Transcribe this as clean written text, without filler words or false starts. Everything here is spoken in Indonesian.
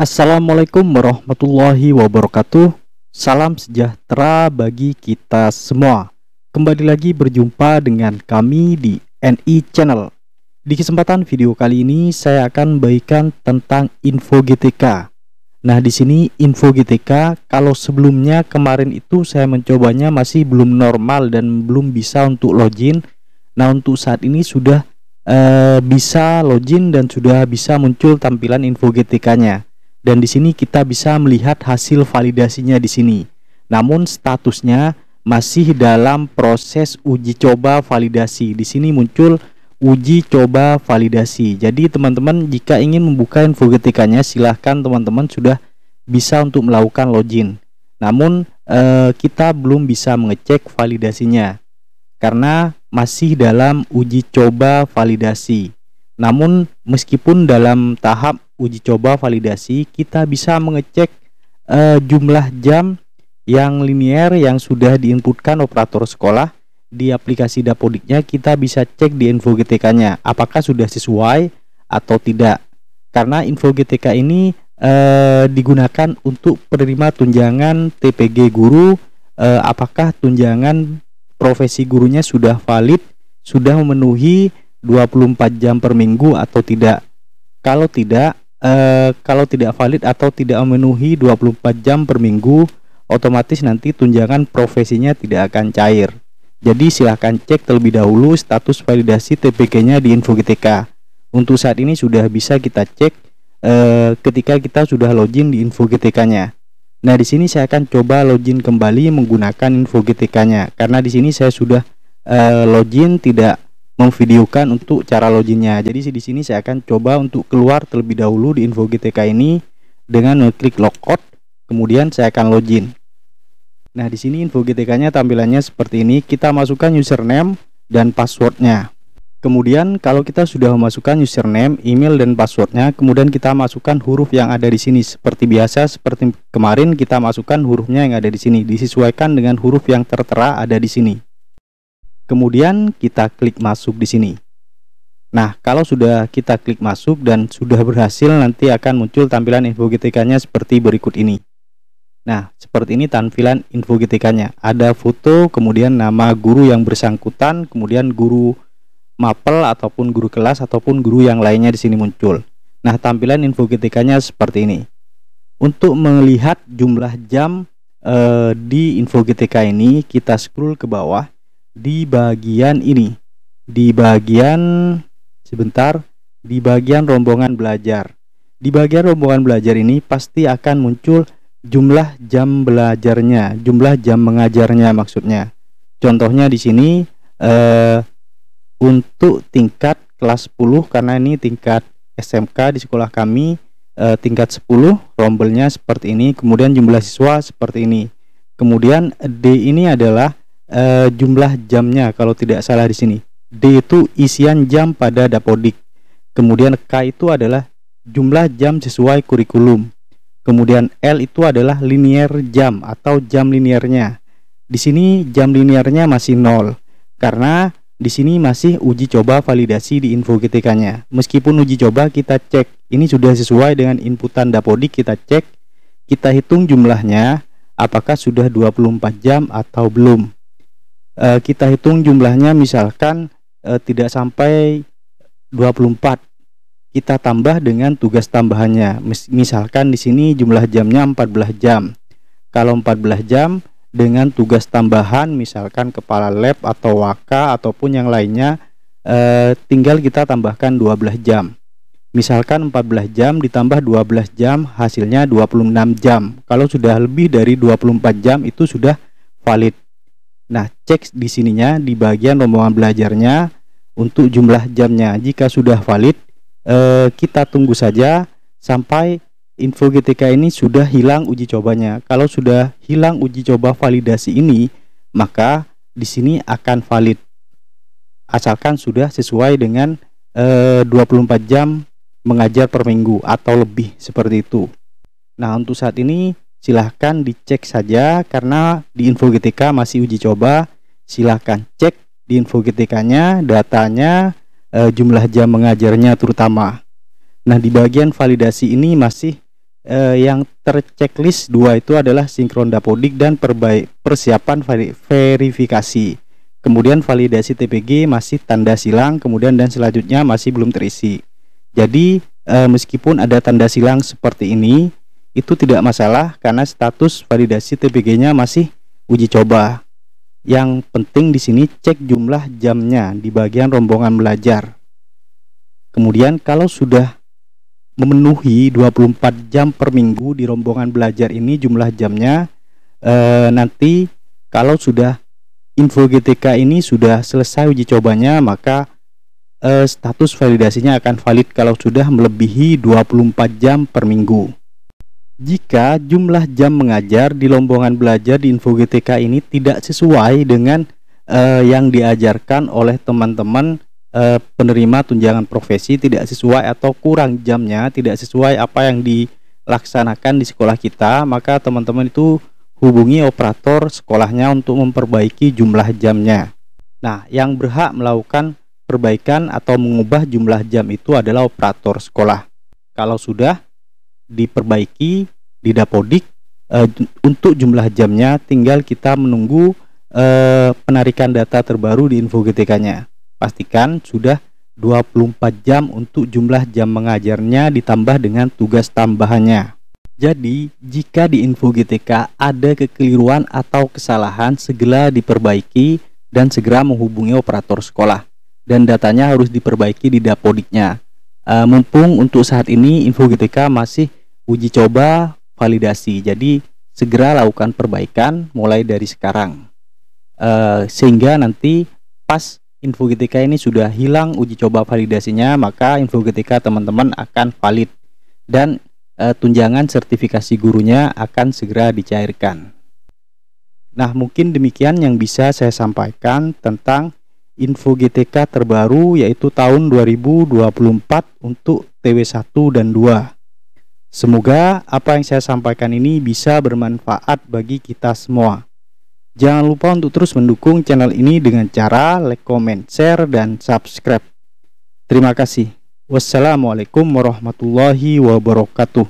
Assalamualaikum warahmatullahi wabarakatuh. Salam sejahtera bagi kita semua. Kembali lagi berjumpa dengan kami di NI Channel. Di kesempatan video kali ini saya akan bagikan tentang info GTK. Nah, di sini info GTK, kalau sebelumnya kemarin itu saya mencobanya masih belum normal dan belum bisa untuk login. Nah, untuk saat ini sudah bisa login dan sudah bisa muncul tampilan info GTK-nya. Dan di sini kita bisa melihat hasil validasinya di sini. Namun statusnya masih dalam proses uji coba validasi. Di sini muncul uji coba validasi. Jadi teman-teman jika ingin membuka info GTK-nya, silahkan teman-teman sudah bisa untuk melakukan login. Namun kita belum bisa mengecek validasinya karena masih dalam uji coba validasi. Namun meskipun dalam tahap uji coba validasi, kita bisa mengecek jumlah jam yang linear yang sudah diinputkan operator sekolah di aplikasi Dapodiknya. Kita bisa cek di info GTK-nya apakah sudah sesuai atau tidak. Karena info GTK ini digunakan untuk penerima tunjangan TPG guru, apakah tunjangan profesi gurunya sudah valid, sudah memenuhi 24 jam per minggu atau tidak. Kalau tidak valid atau tidak memenuhi 24 jam per minggu, otomatis nanti tunjangan profesinya tidak akan cair. Jadi silahkan cek terlebih dahulu status validasi TPG-nya di info GTK. Untuk saat ini sudah bisa kita cek ketika kita sudah login di info GTK-nya. Nah, di sini saya akan coba login kembali menggunakan info GTK-nya karena di sini saya sudah login, tidak memvideokan untuk cara loginnya. Jadi di sini saya akan coba untuk keluar terlebih dahulu di info GTK ini dengan mengklik logout, kemudian saya akan login. Nah, di sini info GTK-nya tampilannya seperti ini. Kita masukkan username dan passwordnya. Kemudian kalau kita sudah memasukkan username, email dan passwordnya, kemudian kita masukkan huruf yang ada di sini seperti biasa. Seperti kemarin kita masukkan hurufnya yang ada di sini, disesuaikan dengan huruf yang tertera ada di sini. Kemudian kita klik masuk di sini. Nah, kalau sudah kita klik masuk dan sudah berhasil, nanti akan muncul tampilan info GTK-nya seperti berikut ini. Nah, seperti ini tampilan info GTK-nya. Ada foto, kemudian nama guru yang bersangkutan, kemudian guru mapel ataupun guru kelas ataupun guru yang lainnya di sini muncul. Nah, tampilan info GTK-nya seperti ini. Untuk melihat jumlah jam di info GTK ini, kita scroll ke bawah. Di bagian ini, di bagian rombongan belajar. Di bagian rombongan belajar ini pasti akan muncul jumlah jam belajarnya, jumlah jam mengajarnya maksudnya. Contohnya di sini untuk tingkat kelas 10, karena ini tingkat SMK di sekolah kami, tingkat 10 rombelnya seperti ini. Kemudian jumlah siswa seperti ini. Kemudian D ini adalah jumlah jamnya kalau tidak salah di sini. D itu isian jam pada Dapodik. Kemudian K itu adalah jumlah jam sesuai kurikulum. Kemudian L itu adalah linear jam atau jam linearnya. Di sini jam linearnya masih 0 karena di sini masih uji coba validasi di info GTK-nya. Meskipun uji coba, kita cek ini sudah sesuai dengan inputan Dapodik, kita cek, kita hitung jumlahnya apakah sudah 24 jam atau belum. Kita hitung jumlahnya, misalkan tidak sampai 24, kita tambah dengan tugas tambahannya. Misalkan di sini jumlah jamnya 14 jam. Kalau 14 jam dengan tugas tambahan, misalkan kepala lab atau waka ataupun yang lainnya, tinggal kita tambahkan 12 jam. Misalkan 14 jam ditambah 12 jam, hasilnya 26 jam. Kalau sudah lebih dari 24 jam itu sudah valid. Nah, cek di sininya di bagian rombongan belajarnya untuk jumlah jamnya. Jika sudah valid, kita tunggu saja sampai info GTK ini sudah hilang uji cobanya. Kalau sudah hilang uji coba validasi ini, maka di sini akan valid. Asalkan sudah sesuai dengan 24 jam mengajar per minggu atau lebih seperti itu. Nah, untuk saat ini silahkan dicek saja karena di info GTK masih uji coba. Silahkan cek di info GTK-nya, datanya, jumlah jam mengajarnya terutama. Nah, di bagian validasi ini masih yang terchecklist dua itu adalah sinkron dapodik dan persiapan verifikasi. Kemudian validasi TPG masih tanda silang, kemudian dan selanjutnya masih belum terisi. Jadi meskipun ada tanda silang seperti ini, itu tidak masalah karena status validasi TPG-nya masih uji coba. Yang penting di sini cek jumlah jamnya di bagian rombongan belajar. Kemudian kalau sudah memenuhi 24 jam per minggu di rombongan belajar ini jumlah jamnya, nanti kalau sudah info GTK ini sudah selesai uji cobanya, maka status validasinya akan valid kalau sudah melebihi 24 jam per minggu. Jika jumlah jam mengajar di rombongan belajar di info GTK ini tidak sesuai dengan yang diajarkan oleh teman-teman penerima tunjangan profesi, tidak sesuai atau kurang jamnya, tidak sesuai apa yang dilaksanakan di sekolah kita, maka teman-teman itu hubungi operator sekolahnya untuk memperbaiki jumlah jamnya. Nah, yang berhak melakukan perbaikan atau mengubah jumlah jam itu adalah operator sekolah. Kalau sudah diperbaiki di dapodik untuk jumlah jamnya, tinggal kita menunggu penarikan data terbaru di info GTK-nya. Pastikan sudah 24 jam untuk jumlah jam mengajarnya ditambah dengan tugas tambahannya. Jadi, jika di info GTK ada kekeliruan atau kesalahan, segera diperbaiki dan segera menghubungi operator sekolah. Dan datanya harus diperbaiki di dapodiknya. Mumpung untuk saat ini info GTK masih uji coba validasi, jadi segera lakukan perbaikan mulai dari sekarang, sehingga nanti pas info GTK ini sudah hilang uji coba validasinya, maka info GTK teman-teman akan valid dan tunjangan sertifikasi gurunya akan segera dicairkan. Nah, mungkin demikian yang bisa saya sampaikan tentang info GTK terbaru, yaitu tahun 2024 untuk TW1 dan 2. Semoga apa yang saya sampaikan ini bisa bermanfaat bagi kita semua. Jangan lupa untuk terus mendukung channel ini dengan cara like, comment, share, dan subscribe. Terima kasih. Wassalamualaikum warahmatullahi wabarakatuh.